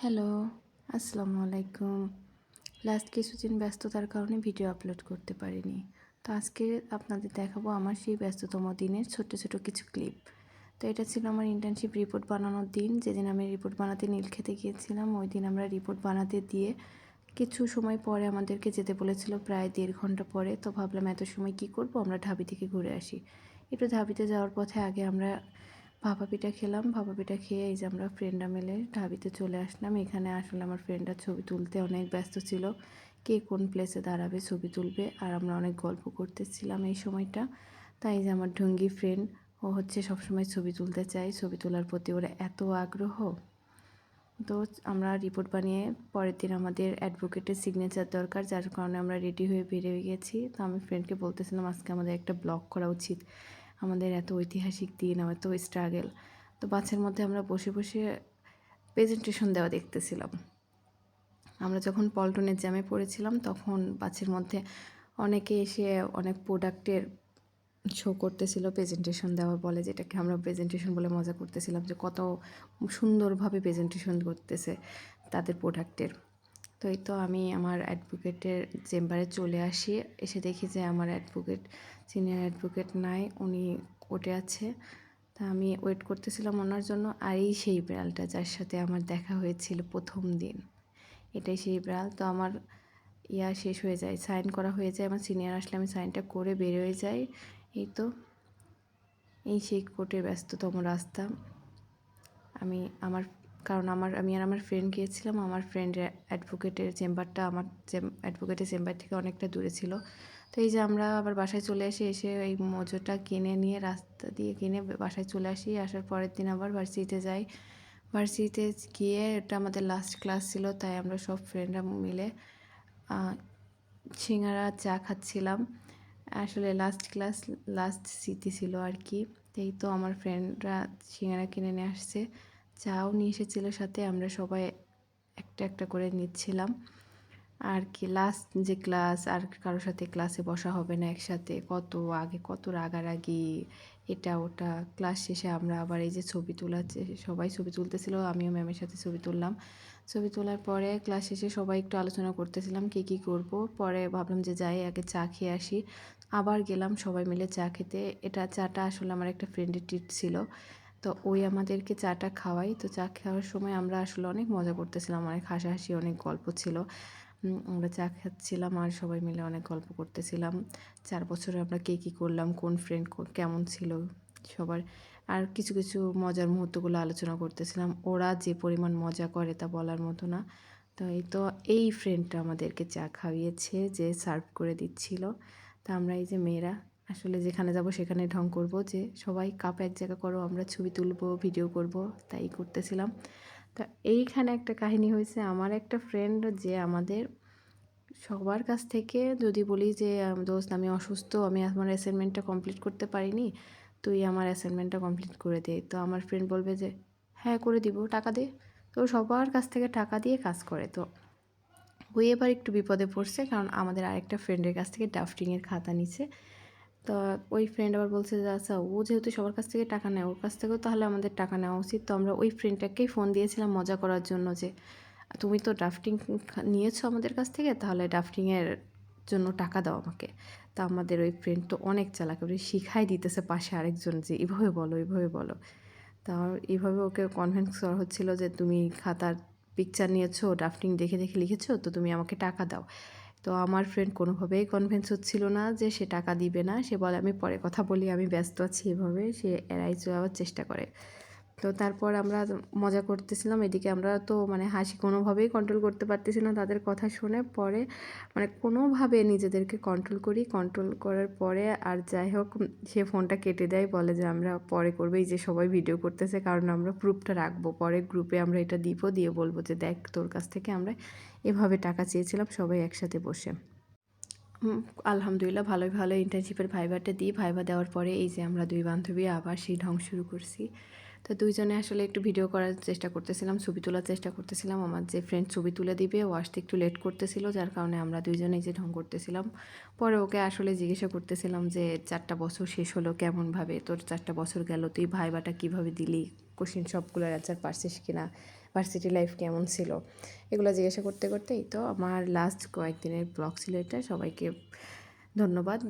Hello, আসসালামু আলাইকুম। Last কিছুদিন ব্যস্ততার কারণে ভিডিও আপলোড করতে পারিনি। তো আজকে আপনাদের দেখাবো আমার সেই ব্যস্ততম দিনের ছোট্ট ছোট কিছু ক্লিপ। তো এটা ছিল আমার ইন্টার্নশিপ রিপোর্ট বানানোর দিন, যেদিন আমি রিপোর্ট বানাতে নীলক্ষেতে গিয়েছিলাম। ওই দিন আমরা রিপোর্ট বানাতে দিয়ে কিছু সময় পরে আমাদেরকে যেতে বলেছিল, প্রায় 1.5 ঘন্টা পরে। তো ভাবলাম এত সময় কী করব, আমরা ঢাবি থেকে ঘুরে আসি। একটু ঢাবিতে যাওয়ার পথে আগে আমরা ভাপা পিঠা খেলাম। ভাপা পিঠা খেয়ে এই যে আমরা ফ্রেন্ডরা মিলে ঢাবিতে চলে আসলাম। এখানে আসলে আমার ফ্রেন্ডরা ছবি তুলতে অনেক ব্যস্ত ছিল, কে কোন প্লেসে দাঁড়াবে ছবি তুলবে, আর আমরা অনেক গল্প করতেছিলাম এই সময়টা। তাই যে আমার ঢঙ্গি ফ্রেন্ড, ও হচ্ছে সবসময় ছবি তুলতে চায়, ছবি তোলার প্রতি ওরা এত আগ্রহ। তো আমরা রিপোর্ট বানিয়ে পরের দিন আমাদের অ্যাডভোকেটের সিগনেচার দরকার, যার কারণে আমরা রেডি হয়ে বেরিয়ে গেছি। তো আমি ফ্রেন্ডকে বলতেছিলাম আজকে আমাদের একটা ব্লগ করা উচিত, আমাদের এত ঐতিহাসিক দিন, এত স্ট্রাগল। তো বাসের মধ্যে আমরা বসে বসে প্রেজেন্টেশন দেওয়া দেখতেছিলাম। আমরা যখন পল্টনের জ্যামে পড়েছিলাম তখন বাসের মধ্যে অনেকে এসে অনেক প্রোডাক্টের শো করতেছিল, প্রেজেন্টেশন দেওয়া বলে, যেটাকে আমরা প্রেজেন্টেশন বলে মজা করতেছিলাম যে কত সুন্দরভাবে প্রেজেন্টেশন করতেছে তাদের প্রোডাক্টের। তো এই তো আমি আমার অ্যাডভোকেটের চেম্বারে চলে আসি, এসে দেখি যে আমার অ্যাডভোকেট, সিনিয়র অ্যাডভোকেট নাই, উনি কোর্টে আছে। তা আমি ওয়েট করতেছিলাম ওনার জন্য। আর এই সেই বিড়ালটা যার সাথে আমার দেখা হয়েছিল প্রথম দিন, এটাই সেই বিড়াল। তো আমার শেষ হয়ে যায়, সাইন করা হয়ে যায়, আমার সিনিয়র আসলে আমি সাইনটা করে বের হয়ে যাই। এই তো এই সেই কোর্টের ব্যস্ততম রাস্তা। আমি আমার কারণ আমি আর আমার ফ্রেন্ড গিয়েছিলাম। আমার ফ্রেন্ডের অ্যাডভোকেটের চেম্বারটা আমার অ্যাডভোকেটের চেম্বার থেকে অনেকটা দূরে ছিল। তো এই যে আমরা আবার বাসায় চলে এসে এই মোজোটা কিনে নিয়ে রাস্তা দিয়ে কিনে বাসায় চলে আসি। আসার পরের দিন আবার ভার্সিটিতে যাই। ভার্সিটিতে গিয়ে এটা আমাদের লাস্ট ক্লাস ছিল, তাই আমরা সব ফ্রেন্ডরা মিলে সিঙ্গারা চা খাচ্ছিলাম। আসলে লাস্ট ক্লাস, লাস্ট স্মৃতি ছিল আর কি। এই তো আমার ফ্রেন্ডরা সিঙ্গারা কিনে নিয়ে আসছে, চাও নিয়ে এসেছিল সাথে। আমরা সবাই একটা একটা করে নিচ্ছিলাম আর কি। লাস্ট যে ক্লাস, আর কারোর সাথে ক্লাসে বসা হবে না একসাথে, কত আগে কত রাগারাগি, এটা ওটা। ক্লাস শেষে আমরা আবার এই যে ছবি তোলা, সবাই ছবি তুলতেছিল, আমিও ম্যামের সাথে ছবি তুললাম। ছবি তোলার পরে ক্লাস শেষে সবাই একটু আলোচনা করতেছিলাম কী করব। পরে ভাবলাম যে যাই আগে চা খেয়ে আসি। আবার গেলাম সবাই মিলে চা খেতে। এটা চাটা আসলে আমার একটা ফ্রেন্ডের ট্রিট ছিল, তো ওই আমাদেরকে চাটা খাওয়াই। তো চা খাওয়ার সময় আমরা আসলে অনেক মজা করতেছিলাম, অনেক হাসাহাসি, অনেক গল্প ছিল। আমরা চা খাচ্ছিলাম আর সবাই মিলে অনেক গল্প করতেছিলাম। 4 বছরে আমরা কী করলাম, কোন ফ্রেন্ড কেমন ছিল সবার, আর কিছু কিছু মজার মুহূর্তগুলো আলোচনা করতেছিলাম। ওরা যে পরিমাণ মজা করে তা বলার মতো না। তো এই ফ্রেন্ডটা আমাদেরকে চা খাইয়েছে, যে সার্ভ করে দিচ্ছিল। তা আমরা এই যে মেয়েরা আসলে যেখানে যাব সেখানে ঢং করব, যে সবাই কাপ এক জায়গা করো, আমরা ছবি তুলবো, ভিডিও করব, তাই করতেছিলাম। তা এইখানে একটা কাহিনী হয়েছে। আমার একটা ফ্রেন্ড, যে আমাদের সবার কাছ থেকে যদি বলি যে দোস্ত আমি অসুস্থ, আমি আমার অ্যাসাইনমেন্টটা কমপ্লিট করতে পারিনি, তুই আমার অ্যাসাইনমেন্টটা কমপ্লিট করে দে, তো আমার ফ্রেন্ড বলবে যে হ্যাঁ করে দিব, টাকা দে। তো সবার কাছ থেকে টাকা দিয়ে কাজ করে। তো ওই এবার একটু বিপদে পড়ছে, কারণ আমাদের আরেকটা ফ্রেন্ডের কাছ থেকে ড্রাফটিংয়ের খাতা নিছে। তো ওই ফ্রেন্ড আবার বলছে যে আচ্ছা, ও যেহেতু সবার কাছ থেকে টাকা নেয়, ওর কাছ থেকেও তাহলে আমাদের টাকা নেওয়া উচিত। তো আমরা ওই ফ্রেন্ডটাকেই ফোন দিয়েছিলাম মজা করার জন্য, যে তুমি তো ড্রাফটিং নিয়েছো আমাদের কাছ থেকে, তাহলে ড্রাফটিংয়ের জন্য টাকা দাও আমাকে। তা আমাদের ওই ফ্রেন্ড তো অনেক চালাক, ওই শিখাই দিতেছে পাশে আরেকজন, যে এইভাবে বলো এইভাবে বলো। তা এইভাবে ওকে কনভিন্স করা হচ্ছিল যে তুমি খাতার পিকচার নিয়েছো, ড্রাফটিং দেখে দেখে লিখেছো, তো তুমি আমাকে টাকা দাও। তো আমার ফ্রেন্ড কোনোভাবেই কনভিন্স হচ্ছিল না যে সে টাকা দিবে না। সে বলে আমি পরে কথা বলি, আমি ব্যস্ত আছি, এভাবে সে এড়াই যাওয়ার চেষ্টা করে। তো তারপর আমরা মজা করতেছিলাম, এদিকে আমরা তো মানে হাসি কোনোভাবেই কন্ট্রোল করতে পারতেছি না তাদের কথা শুনে। পরে মানে কোনোভাবে নিজেদেরকে কন্ট্রোল করি, কন্ট্রোল করার পরে আর যাই হোক সে ফোনটা কেটে দেয়, বলে যে আমরা পরে করবো, এই যে সবাই ভিডিও করতেছে, কারণ আমরা প্রুফটা রাখবো, পরে গ্রুপে আমরা এটা দিয়ে বলবো যে দেখ তোর কাছ থেকে আমরা এভাবে টাকা চেয়েছিলাম সবাই একসাথে বসে। আলহামদুলিল্লাহ ভালোই ভালো ইন্টার্নশিপের ভাইভাটা দিই। ভাইভা দেওয়ার পরে এই যে আমরা দুই বান্ধবী আবার সেই ঢং শুরু করছি। তো দুইজনে আসলে একটু ভিডিও করার চেষ্টা করতেছিলাম, ছবি তোলার চেষ্টা করতেছিলাম। আমার যে ফ্রেন্ড ছবি তুলে দিবে, ও আসতে একটু লেট করতেছিল, যার কারণে আমরা দুইজনেই যে ঢং করতেছিলাম। পরে ওকে আসলে জিজ্ঞাসা করতেছিলাম যে 4টা বছর শেষ হলো কেমনভাবে, তোর 4টা বছর গেল, তুই ভাইভাটা কীভাবে দিলি, কোশ্চেন সবগুলোর অ্যান্সার পারছিস কিনা, ভার্সিটি লাইফ কেমন ছিল, এগুলো জিজ্ঞাসা করতে করতেই তো আমার লাস্ট কয়েকদিনের ব্লগ ছিল এটা। সবাইকে ধন্যবাদ।